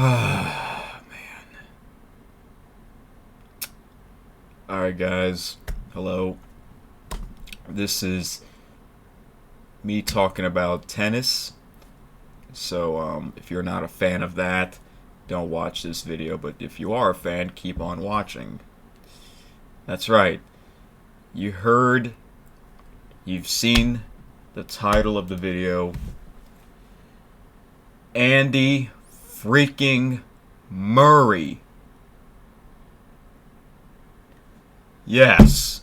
Man. Alright, guys. Hello. This is me talking about tennis. So, if you're not a fan of that, don't watch this video. But if you are a fan, keep on watching. That's right. You've seen the title of the video. Andy freaking Murray. Yes.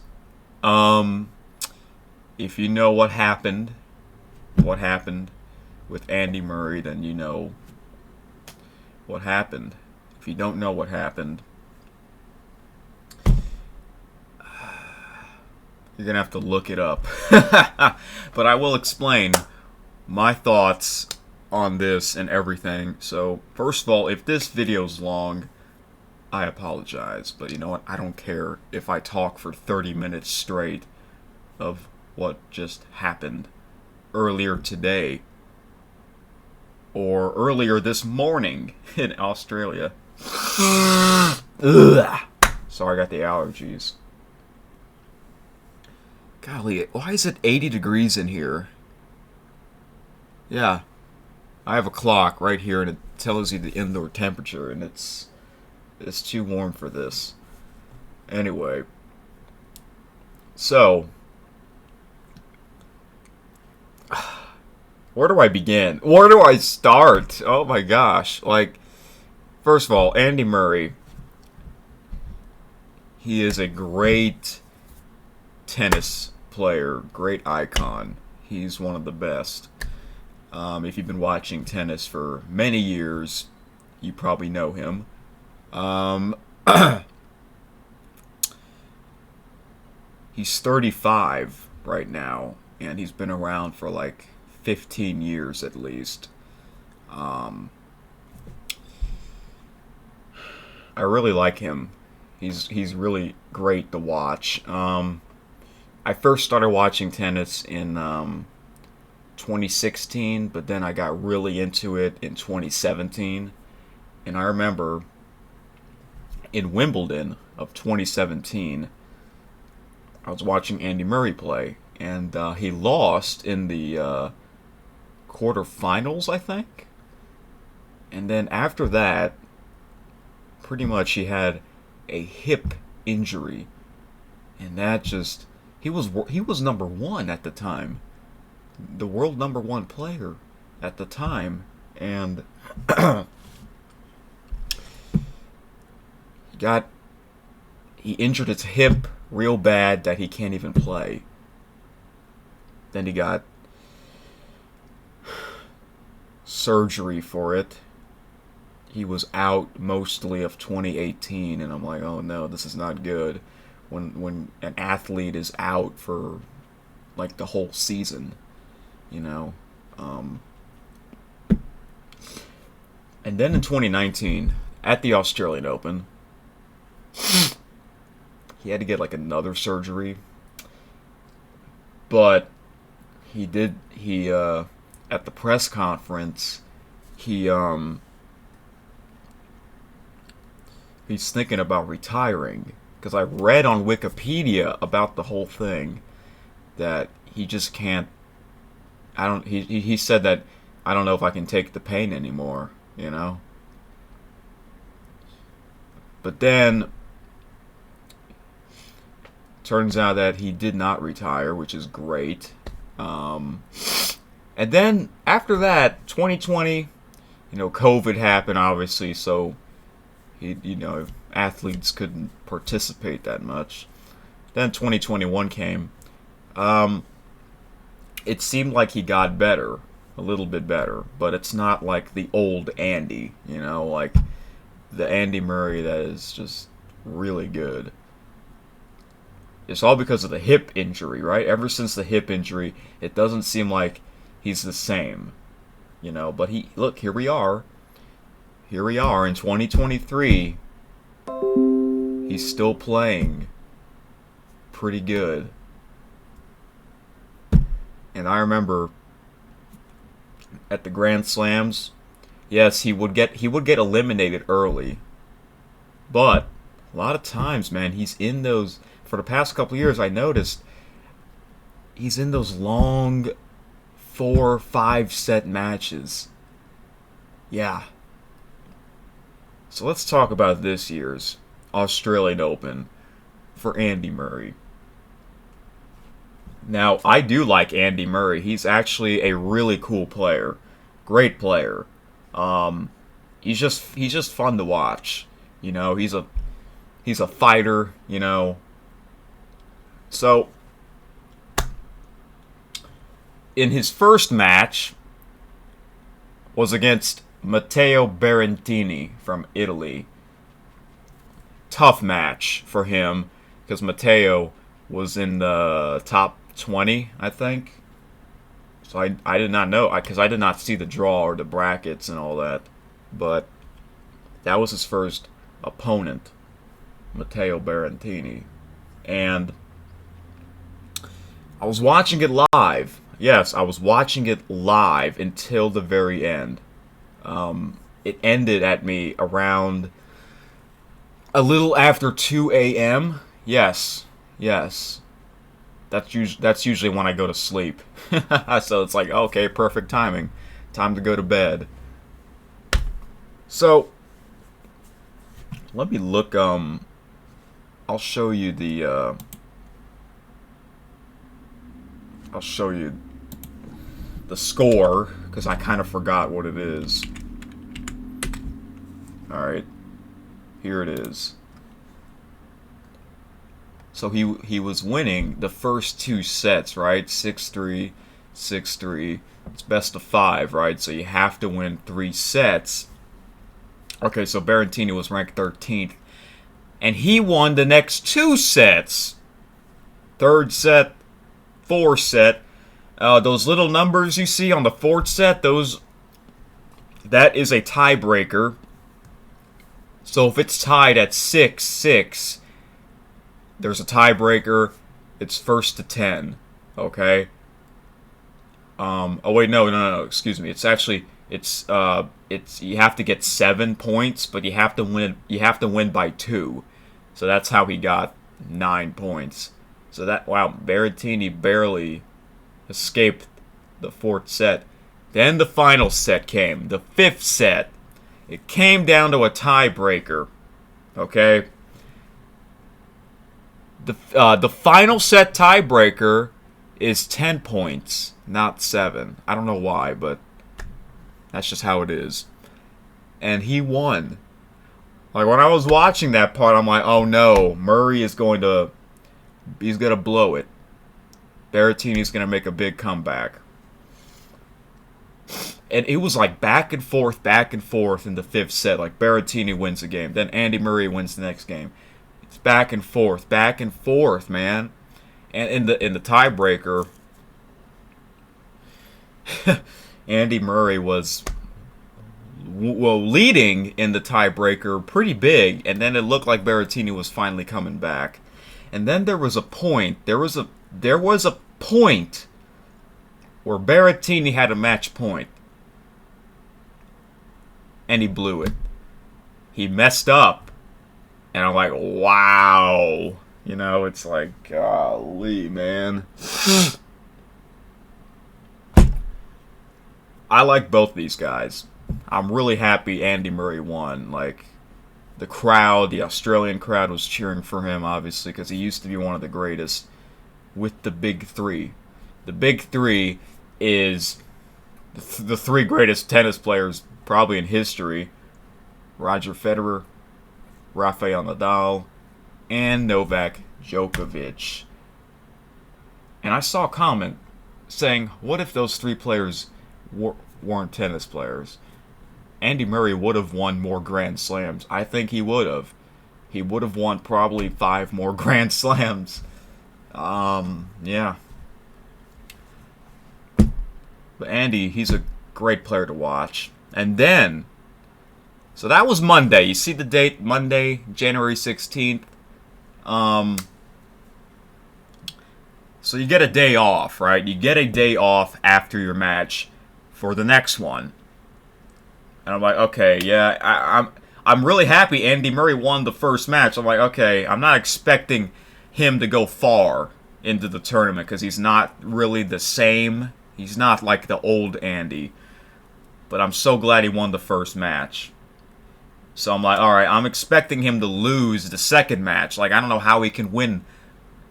If you know what happened with Andy Murray, then you know what happened. If you don't know what happened, you're gonna have to look it up. But I will explain my thoughts on this and everything. So, first of all, if this video's long, I apologize, but you know what? I don't care if I talk for 30 minutes straight of what just happened earlier today or earlier this morning in Australia. Ugh. Sorry, I got the allergies. Golly, why is it 80 degrees in here? Yeah, I have a clock right here and it tells you the indoor temperature, and it's too warm for this. Anyway, so where do I begin? Where do I start? Oh my gosh. Like, first of all, Andy Murray, he is a great tennis player, great icon. He's one of the best. If you've been watching tennis for many years, you probably know him. He's 35 right now, and he's been around for like 15 years at least. I really like him. He's really great to watch. I first started watching tennis in 2016, but then I got really into it in 2017. And I remember in Wimbledon of 2017, I was watching Andy Murray play, and he lost in the quarterfinals, I think. And then after that, pretty much he had a hip injury, and that just he was number one at the time, the world number one player at the time, and he injured his hip real bad that he can't even play. Then he got surgery for it. He was out mostly of 2018, and I'm like, oh no, this is not good. When an athlete is out for like the whole season, you know. And then in 2019, at the Australian Open, he had to get like another surgery, but he at the press conference, he's thinking about retiring, because I read on Wikipedia about the whole thing that he just can't. He said that I don't know if I can take the pain anymore, you know. But then turns out that he did not retire, which is great. And then after that, 2020, COVID happened, obviously, so athletes couldn't participate that much. Then 2021 came. It seemed like he got better, a little bit better, but it's not like the old Andy, like the Andy Murray that is just really good. It's all because of the hip injury, right? Ever since the hip injury, it doesn't seem like he's the same, But look, here we are. Here we are in 2023. He's still playing pretty good. And I remember at the Grand Slams, Yes, he would get eliminated early, but a lot of times, man, he's in those. For the past couple of years, I noticed he's in those long 4, 5 set matches. Yeah. So let's talk about this year's Australian Open for Andy Murray. Now, I do like Andy Murray. He's actually a really cool player. Great player. Um, he's just fun to watch. He's a fighter, So, in his first match was against Matteo Berrettini from Italy. Tough match for him because Matteo was in the top 20, I think. So I did not know because I did not see the draw or the brackets and all that. But that was his first opponent, Matteo Berrettini. And I was watching it live. Yes, I was watching it live until the very end. It ended at me around a little after 2 a.m. Yes, yes. That's usually when I go to sleep. So it's like, okay, perfect timing. Time to go to bed. So let me look. I'll show you the. I'll show you the score because I kind of forgot what it is. All right, here it is. So he was winning the first 2 sets, right? 6-3, 6-3. It's best of 5, right? So you have to win 3 sets. Okay, so Berrettini was ranked 13th. And he won the next 2 sets. Third set, 4th set. Those little numbers you see on the 4th set, that is a tiebreaker. So if it's tied at 6-6, there's a tiebreaker. It's first to 10. Okay. Oh wait, no. Excuse me. It's actually it's you have to get 7 points, but you have to win. You have to win by 2. So that's how he got 9 points. So Berrettini barely escaped the 4th set. Then the final set came, the 5th set. It came down to a tiebreaker. Okay. The final set tiebreaker is 10 points, not 7. I don't know why, but that's just how it is. And he won. Like when I was watching that part, I'm like, oh no, Murray is he's gonna blow it. Berrettini's gonna make a big comeback. And it was like back and forth in the 5th set. Like Berrettini wins the game, then Andy Murray wins the next game. It's back and forth, man. And in the tiebreaker, Andy Murray was leading in the tiebreaker pretty big, and then it looked like Berrettini was finally coming back. And then there was a point. There was a point where Berrettini had a match point, and he blew it. He messed up. And I'm like, wow. It's like, golly, man. I like both these guys. I'm really happy Andy Murray won. Like, the Australian crowd was cheering for him, obviously, because he used to be one of the greatest with the Big Three. The Big Three is the 3 greatest tennis players probably in history. Roger Federer, Rafael Nadal, and Novak Djokovic. And I saw a comment saying, what if those 3 players weren't tennis players? Andy Murray would have won more Grand Slams. I think he would have. He would have won probably 5 more Grand Slams. Yeah. But Andy, he's a great player to watch. And then, so that was Monday. You see the date, Monday, January 16th. So you get a day off, right? You get a day off after your match for the next one. And I'm like, okay, yeah, I'm really happy Andy Murray won the first match. I'm like, okay, I'm not expecting him to go far into the tournament because he's not really the same. He's not like the old Andy. But I'm so glad he won the first match. So I'm like, alright, I'm expecting him to lose the second match. Like, I don't know how he can win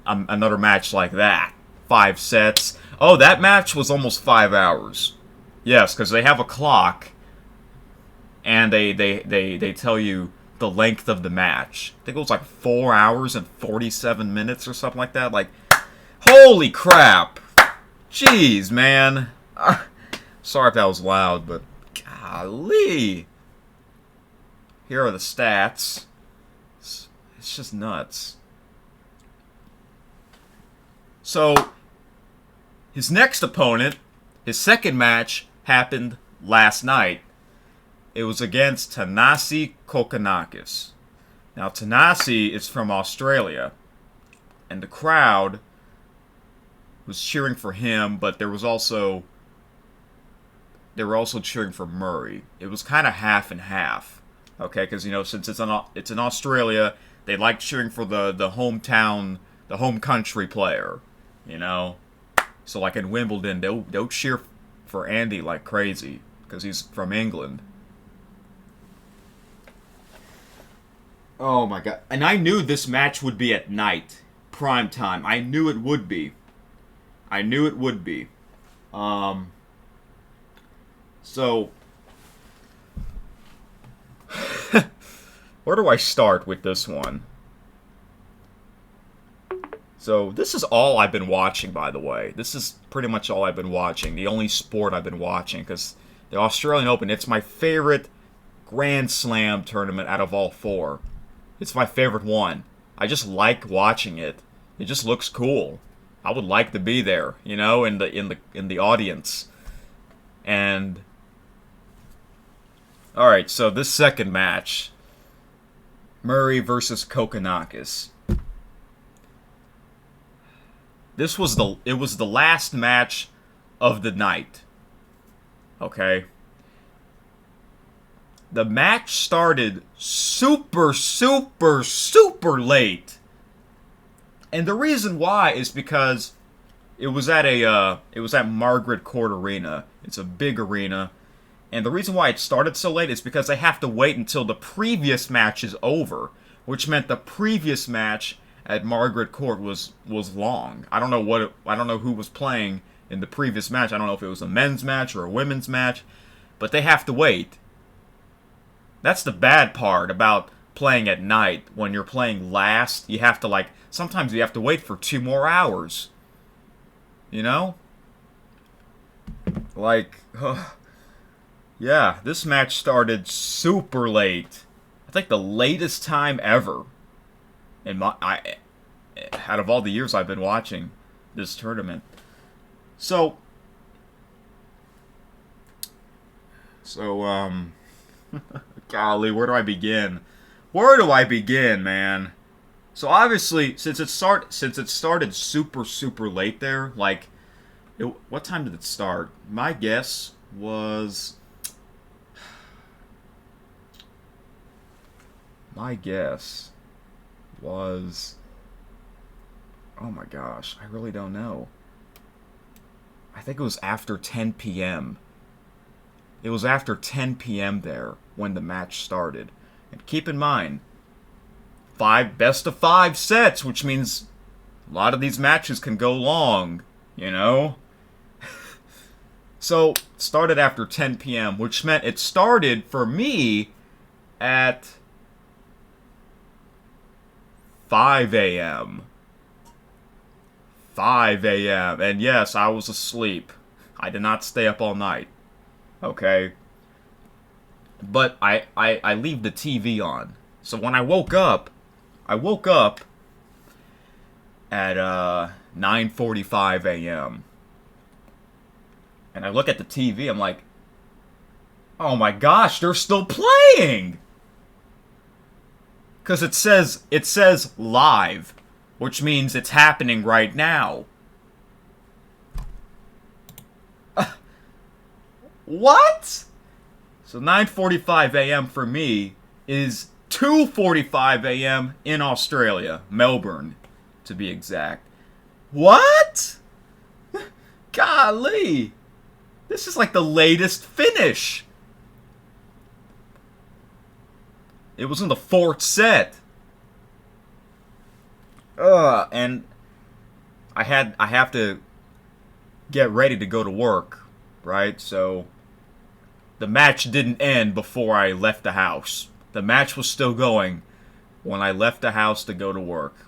another match like that. 5 sets. Oh, that match was almost 5 hours. Yes, because they have a clock. And they tell you the length of the match. I think it was like 4 hours and 47 minutes or something like that. Like, holy crap. Jeez, man. Sorry if that was loud, but golly. Here are the stats. It's just nuts. So, his next opponent, his second match, happened last night. It was against Thanasi Kokkinakis. Now, Thanasi is from Australia, and the crowd was cheering for him, but they were also cheering for Murray. It was kind of half and half. Okay, because, you know, since it's in Australia, they like cheering for the hometown, the home country player, you know? So, like in Wimbledon, they'll cheer for Andy like crazy, because he's from England. Oh my god. And I knew this match would be at night, prime time. I knew it would be. I knew it would be. So... where do I start with this one? So, this is all I've been watching, by the way. This is pretty much all I've been watching. The only sport I've been watching. Because the Australian Open, it's my favorite Grand Slam tournament out of all 4. It's my favorite one. I just like watching it. It just looks cool. I would like to be there, you know, in the audience. And... alright, so this second match... Murray versus Kokkinakis. It was the last match of the night. Okay? The match started super late. And the reason why is because it was at Margaret Court Arena. It's a big arena. And the reason why it started so late is because they have to wait until the previous match is over, which meant the previous match at Margaret Court was long. I don't know who was playing in the previous match. I don't know if it was a men's match or a women's match, but they have to wait. That's the bad part about playing at night. When you're playing last, you have to sometimes you have to wait for 2 more hours. You know? Yeah, this match started super late. I think the latest time ever. Out of all the years I've been watching this tournament. So, golly, where do I begin? Where do I begin, man? So obviously, since it started super late there, what time did it start? My guess was... oh my gosh, I really don't know. I think it was after 10 p.m. It was after 10 p.m. there when the match started. And keep in mind, 5 best of 5 sets, which means a lot of these matches can go long, you know? So, it started after 10 p.m., which meant it started for me at 5 a.m. 5 a.m. And yes, I was asleep. I did not stay up all night. Okay? But I leave the TV on. So when I woke up at 9:45 a.m. And I look at the TV, I'm like, oh my gosh, they're still playing! Because it says live, which means it's happening right now. What? So 9:45 a.m. for me is 2:45 a.m. in Australia, Melbourne, to be exact. What? Golly. This is like the latest finish. It was in the fourth set. And I have to get ready to go to work, right? So the match didn't end before I left the house. The match was still going when I left the house to go to work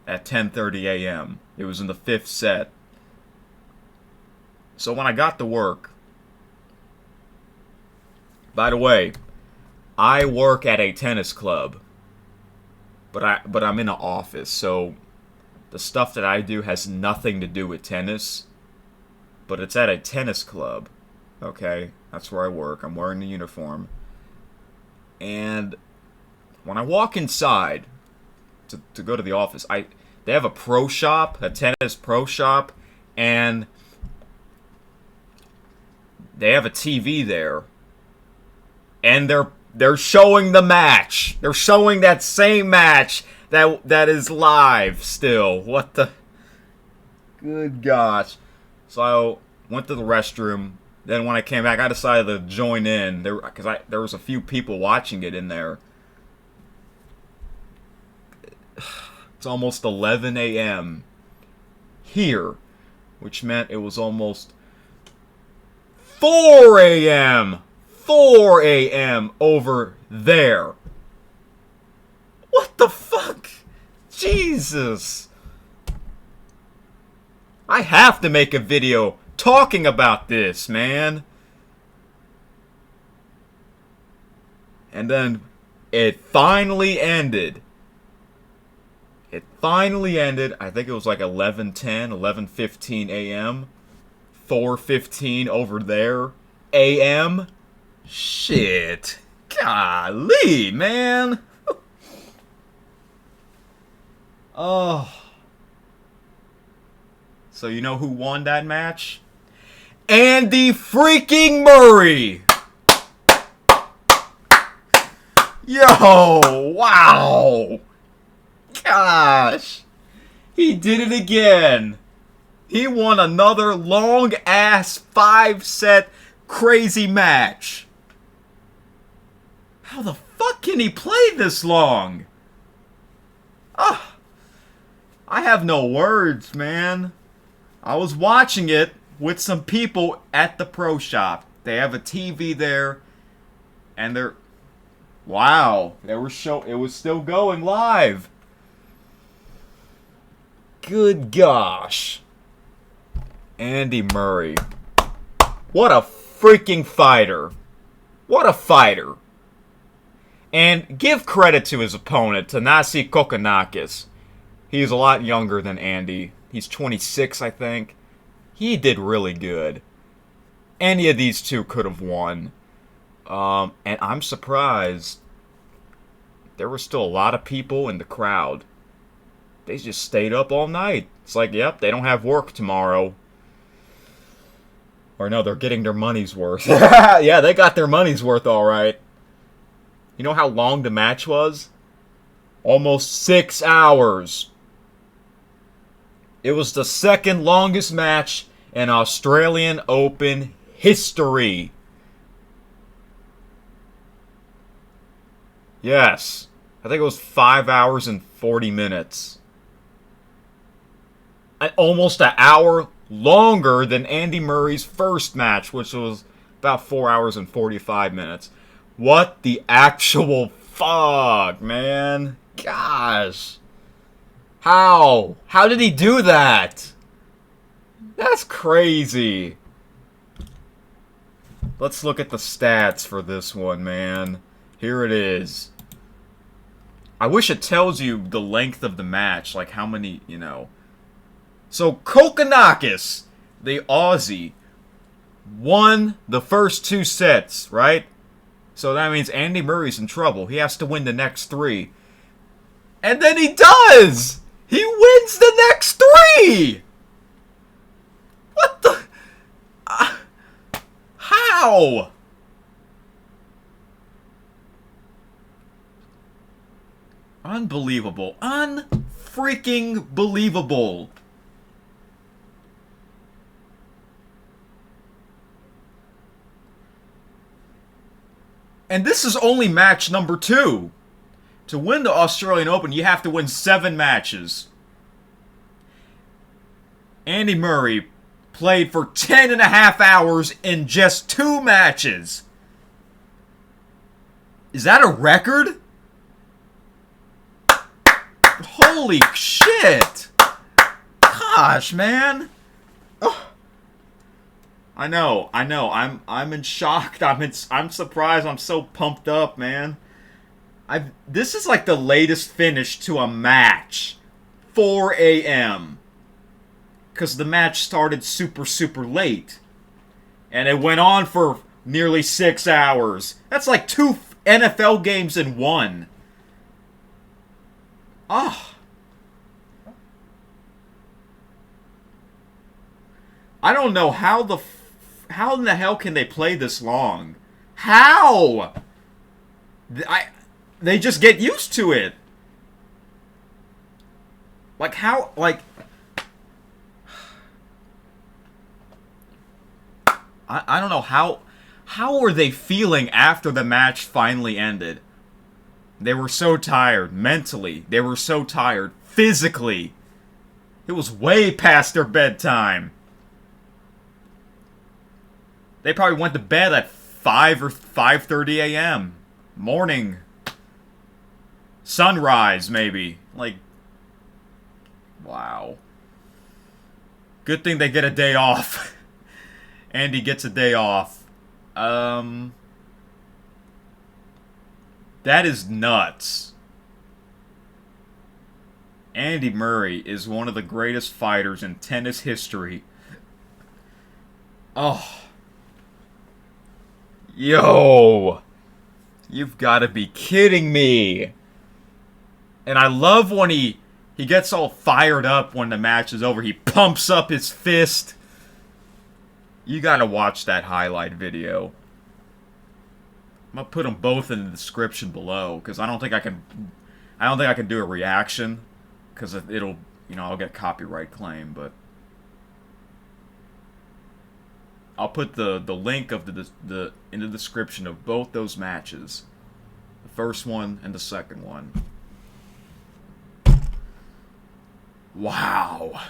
at 10:30 a.m. It was in the fifth set. So when I got to work, by the way, I work at a tennis club, but I'm in an office, so the stuff that I do has nothing to do with tennis, but it's at a tennis club. Okay, that's where I work. I'm wearing the uniform. And when I walk inside to go to the office, they have a pro shop, a tennis pro shop, and they have a TV there. And they're showing the match. They're showing that same match that is live still. What the? Good gosh. So I went to the restroom. Then when I came back, I decided to join in because there was a few people watching it in there. It's almost 11 a.m. here, which meant it was almost 4 a.m. 4 a.m. over there. What the fuck? Jesus. I have to make a video talking about this, man. And then it finally ended. It finally ended. I think it was like 11:10, 11:15 a.m. 4:15 over there a.m. Shit. Golly, man. Oh. So you know who won that match? Andy freaking Murray! Yo, wow! Gosh! He did it again! He won another long-ass 5-set crazy match! How the fuck can he play this long? Ah! I have no words, man. I was watching it with some people at the pro shop. They have a TV there, and they're... Wow, it was still going live. Good gosh. Andy Murray. What a freaking fighter. What a fighter. And give credit to his opponent, Thanasi Kokkinakis. He's a lot younger than Andy. He's 26, I think. He did really good. Any of these two could have won. And I'm surprised there were still a lot of people in the crowd. They just stayed up all night. It's like, yep, they don't have work tomorrow. Or no, they're getting their money's worth. Yeah, they got their money's worth all right. You know how long the match was? Almost 6 hours. It was the second longest match in Australian Open history. Yes. I think it was 5 hours and 40 minutes. Almost an hour longer than Andy Murray's first match, which was about 4 hours and 45 minutes. What the actual fuck, man? Gosh. How? How did he do that? That's crazy. Let's look at the stats for this one, man. Here it is. I wish it tells you the length of the match, like how many, you know. So Kokkinakis, the Aussie, won the first 2 sets, right? So that means Andy Murray's in trouble. He has to win the next 3. And then he does! He wins the next 3! What the... how? Unbelievable. Unfreaking believable. And this is only match number 2. To win the Australian Open, you have to win 7 matches. Andy Murray played for 10.5 hours in just 2 matches. Is that a record? Holy shit! Gosh, man. Oh. I know. I'm in shock. I'm surprised. I'm so pumped up, man. This is like the latest finish to a match. 4 a.m. Because the match started super late. And it went on for nearly 6 hours. That's like 2 NFL games in 1. Oh. I don't know how in the hell can they play this long? How? They just get used to it. Like how? Like I don't know how. How were they feeling after the match finally ended? They were so tired mentally. They were so tired physically. It was way past their bedtime. They probably went to bed at 5 or 5:30 a.m. Morning. Sunrise, maybe. Like, wow. Good thing they get a day off. Andy gets a day off. That is nuts. Andy Murray is one of the greatest fighters in tennis history. Oh. Yo! You've got to be kidding me! And I love when he gets all fired up when the match is over. He pumps up his fist. You gotta watch that highlight video. I'm gonna put them both in the description below, because I don't think I can do a reaction, because it'll, I'll get copyright claim, but I'll put the link of the in the description of both those matches. The first one and the second one. Wow.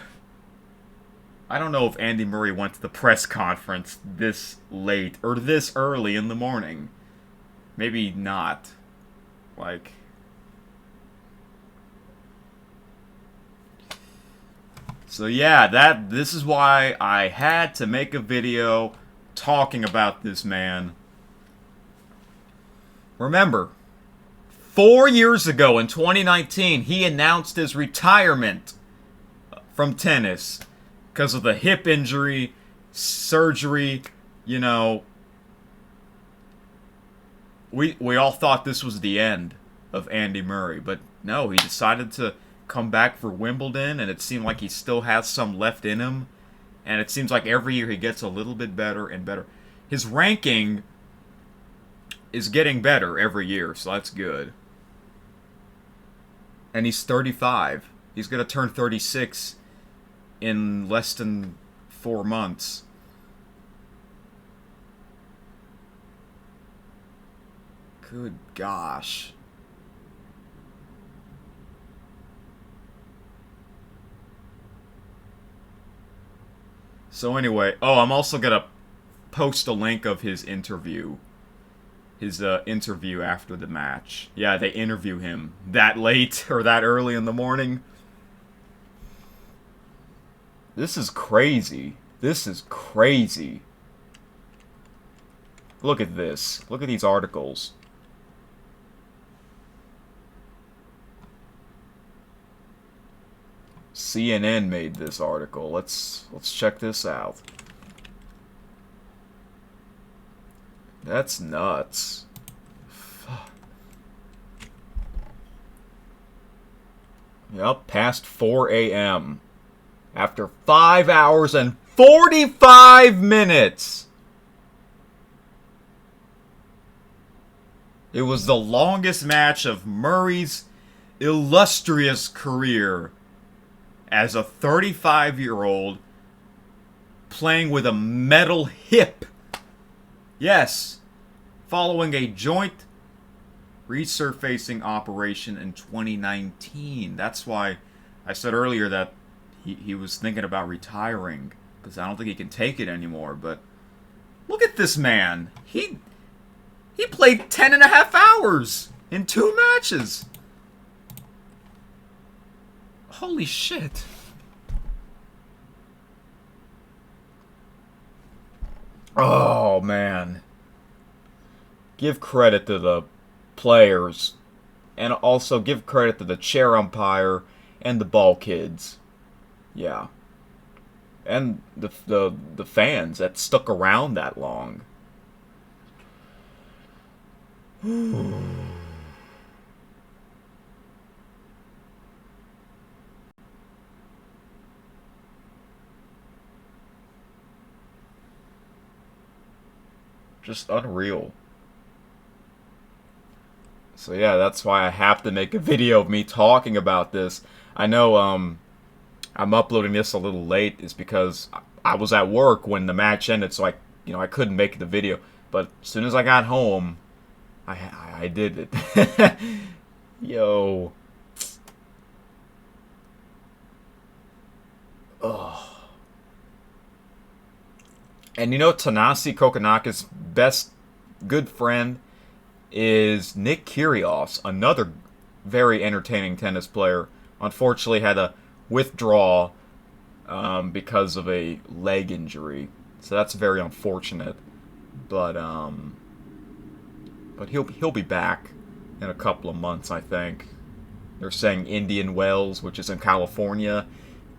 I don't know if Andy Murray went to the press conference this late or this early in the morning. Maybe not. Like, so yeah, this is why I had to make a video talking about this man. Remember, 4 years ago in 2019, he announced his retirement from tennis because of the hip injury, surgery, We all thought this was the end of Andy Murray, but no, he decided to come back for Wimbledon, and it seemed like he still has some left in him, and it seems like every year he gets a little bit better and better. His ranking is getting better every year, so that's good. And he's 35. He's going to turn 36 in less than 4 months. Good gosh. So anyway, I'm also going to post a link of his interview. His interview after the match. Yeah, they interview him that late or that early in the morning. This is crazy. This is crazy. Look at this. Look at these articles. CNN made this article. Let's check this out. That's nuts. Fuck. Yep, past 4 a.m. After 5 hours and 45 minutes. It was the longest match of Murray's illustrious career as a 35-year-old playing with a metal hip. Yes, following a joint resurfacing operation in 2019. That's why I said earlier that he was thinking about retiring, because I don't think he can take it anymore. But look at this man. He played 10 and a half hours in 2 matches. Holy shit. Oh, man. Give credit to the players, and also give credit to the chair umpire and the ball kids. Yeah. And the fans that stuck around that long. Just unreal. So yeah, that's why I have to make a video of me talking about this. I know I'm uploading this a little late is because I was at work when the match ended, so I couldn't make the video. But as soon as I got home, I did it. Yo. Oh. And you know, Thanasi Kokkinakis' best good friend is Nick Kyrgios, another very entertaining tennis player. Unfortunately, had a withdraw because of a leg injury, so that's very unfortunate. But he'll be back in a couple of months, I think. They're saying Indian Wells, which is in California,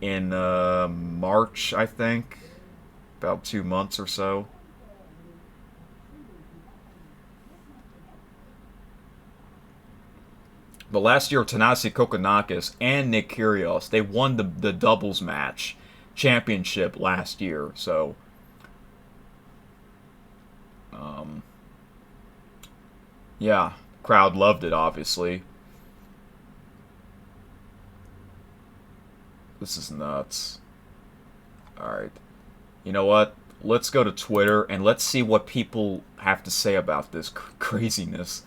in March, I think, about 2 months or so. But last year, Thanasi Kokkinakis and Nick Kyrgios, they won the doubles match championship last year. So, yeah, crowd loved it, obviously. This is nuts. Alright. You know what? Let's go to Twitter and let's see what people have to say about this craziness.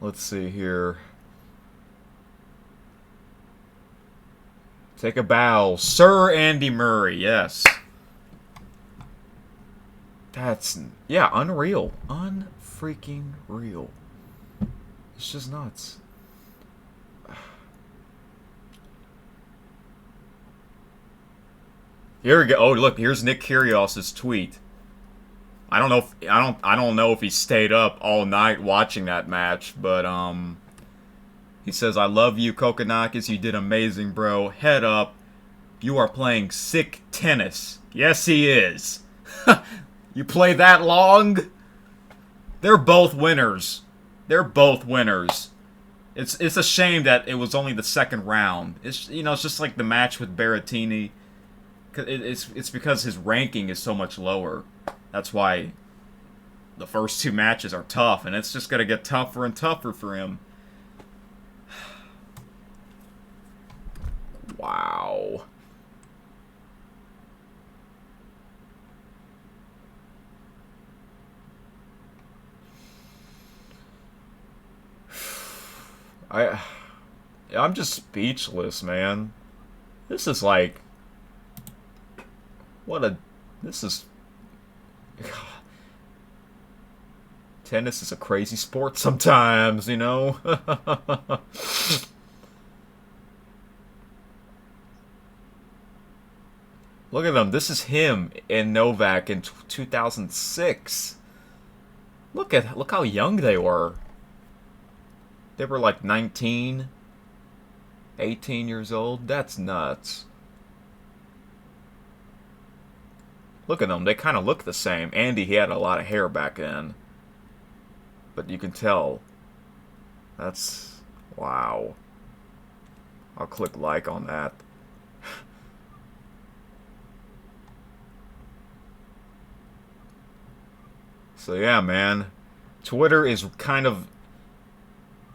Let's see here. Take a bow. Sir Andy Murray, yes. That's, yeah, unreal. Unfreaking real. It's just nuts. Here we go. Oh, look, here's Nick Kyrgios' tweet. I don't know if he stayed up all night watching that match, but he says, "I love you, Kokkinakis. You did amazing, bro. Head up. You are playing sick tennis." Yes, he is. You play that long? They're both winners. They're both winners. It's a shame that it was only the second round. It's it's just like the match with Berrettini. It's because his ranking is so much lower. That's why the first 2 matches are tough, and it's just gonna get tougher and tougher for him. Wow. I'm just speechless, man. This is like this is tennis is a crazy sport sometimes, you know? Look at them. This is him and Novak in 2006. Look how young they were. They were like 19, 18 years old. That's nuts. Look at them. They kind of look the same. Andy, he had a lot of hair back then. But you can tell. That's... wow. I'll click like on that. So yeah, man. Twitter is kind of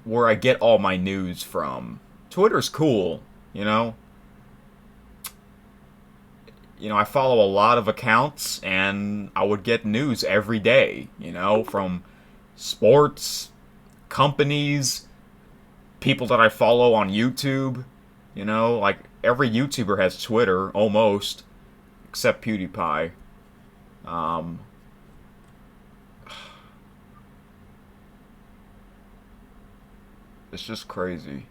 where I get all my news from. Twitter's cool, you know? I follow a lot of accounts, and I would get news every day, from sports, companies, people that I follow on YouTube. Like every YouTuber has Twitter, almost, except PewDiePie. Um, it's just crazy.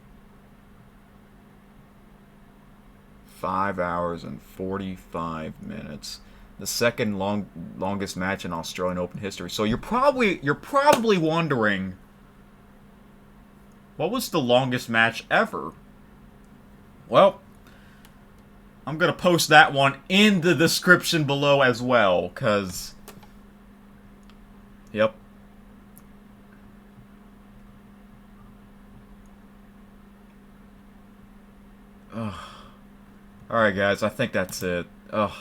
5 hours and 45 minutes. The second longest match in Australian Open history. So you're probably wondering, what was the longest match ever? Well, I'm going to post that one in the description below as well, cuz yep. Ugh. Alright, guys, I think that's it. Ugh.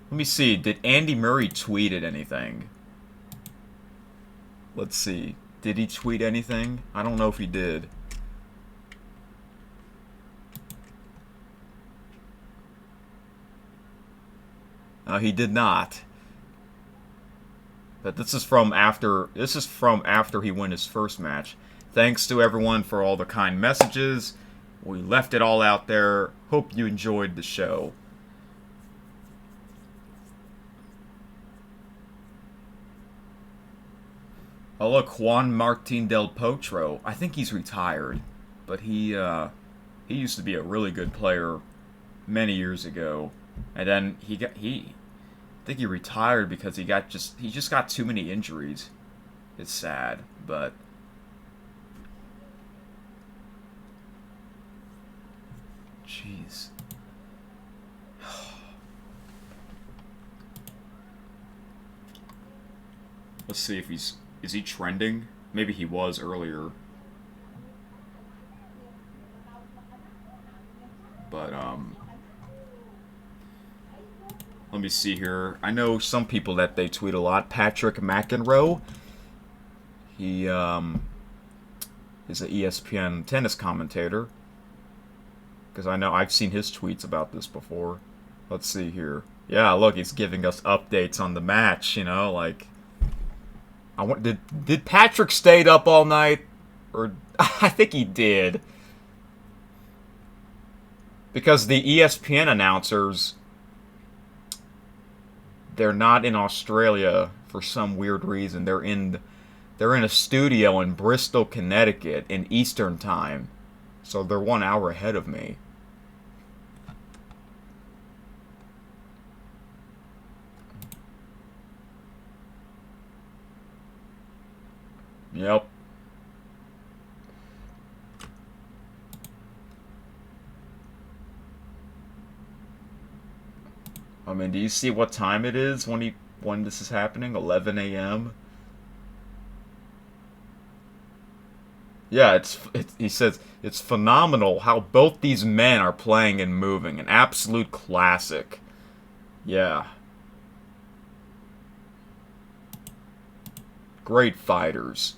Let me see, did Andy Murray tweet at anything? Let's see. Did he tweet anything? I don't know if he did. He did not. But this is from after he won his first match. Thanks to everyone for all the kind messages. We left it all out there. Hope you enjoyed the show. Oh look, Juan Martín del Potro. I think he's retired, but he used to be a really good player many years ago, and then I think he retired because he just got too many injuries. It's sad, but jeez. Let's see if is he trending? Maybe he was earlier. But let me see here. I know some people that they tweet a lot. Patrick McEnroe. He is an ESPN tennis commentator. Because I know I've seen his tweets about this before. Let's see here. Yeah, look, he's giving us updates on the match, like did Patrick stayed up all night? Or I think he did. Because the ESPN announcers, they're not in Australia for some weird reason. They're in a studio in Bristol, Connecticut in Eastern Time. So they're 1 hour ahead of me. Yep. I mean, do you see what time it is when this is happening? 11 a.m. Yeah, he says it's phenomenal how both these men are playing and moving. An absolute classic. Yeah. Great fighters.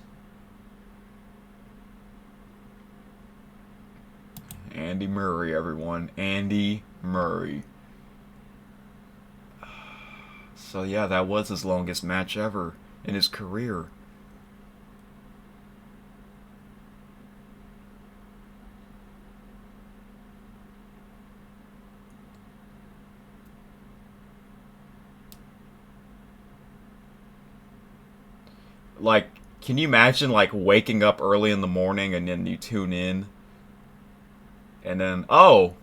Andy Murray, everyone. Andy Murray. So yeah, that was his longest match ever in his career. Like, can you imagine, like, waking up early in the morning and then you tune in? And then, oh,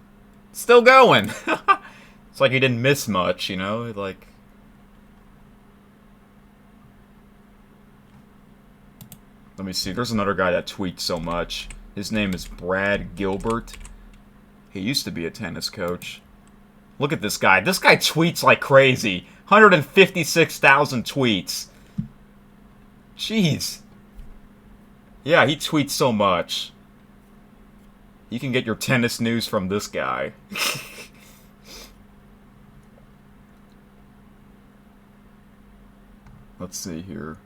still going. It's like you didn't miss much, Like, let me see. There's another guy that tweets so much. His name is Brad Gilbert. He used to be a tennis coach. Look at this guy. This guy tweets like crazy. 156,000 tweets. Jeez. Yeah, he tweets so much. You can get your tennis news from this guy. Let's see here.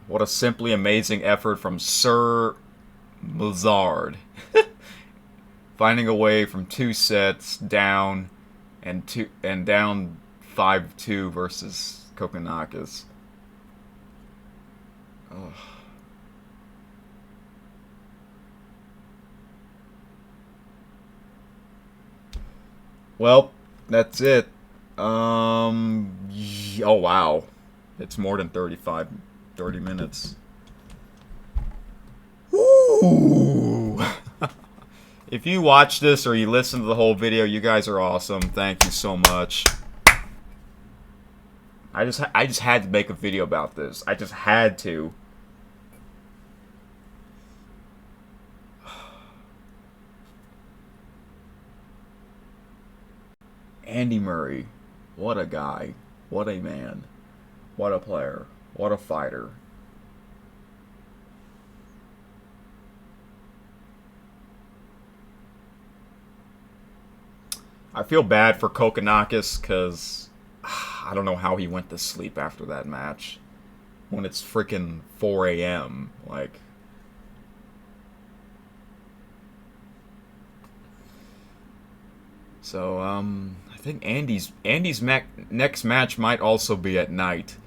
What a simply amazing effort from Sir Mazard. Finding a way from 2 sets down and down 5-2 versus Kokkinakis. Ugh. Well, that's it. Oh wow. It's more than 30 minutes. Ooh. If you watch this or you listen to the whole video, you guys are awesome. Thank you so much. I just had to make a video about this. I just had to. Andy Murray. What a guy. What a man. What a player. What a fighter. I feel bad for Kokkinakis because I don't know how he went to sleep after that match when it's freaking 4 a.m. Like, so I think Andy's next match might also be at night.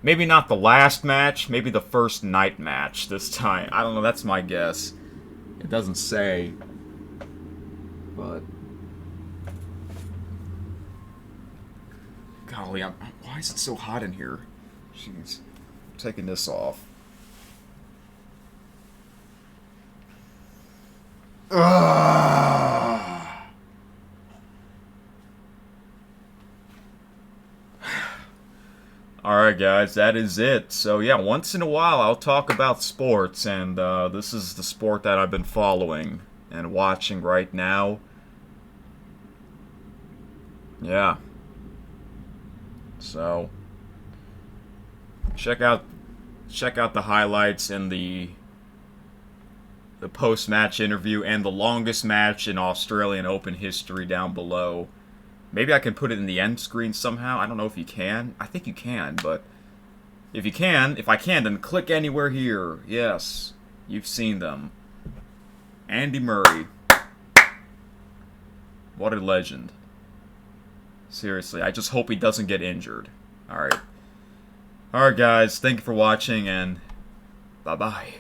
Maybe not the last match, maybe the first night match this time. I don't know, that's my guess. It doesn't say. But golly, why is it so hot in here? Jeez. I'm taking this off. Ugh. Alright guys, that is it. So yeah, once in a while I'll talk about sports, and this is the sport that I've been following and watching right now. Yeah. So check out the highlights and the post-match interview and the longest match in Australian Open history down below. Maybe I can put it in the end screen somehow. I don't know if you can. I think you can, but if I can, then click anywhere here. Yes, you've seen them. Andy Murray. What a legend. Seriously, I just hope he doesn't get injured. Alright. Alright guys, thank you for watching, and bye-bye.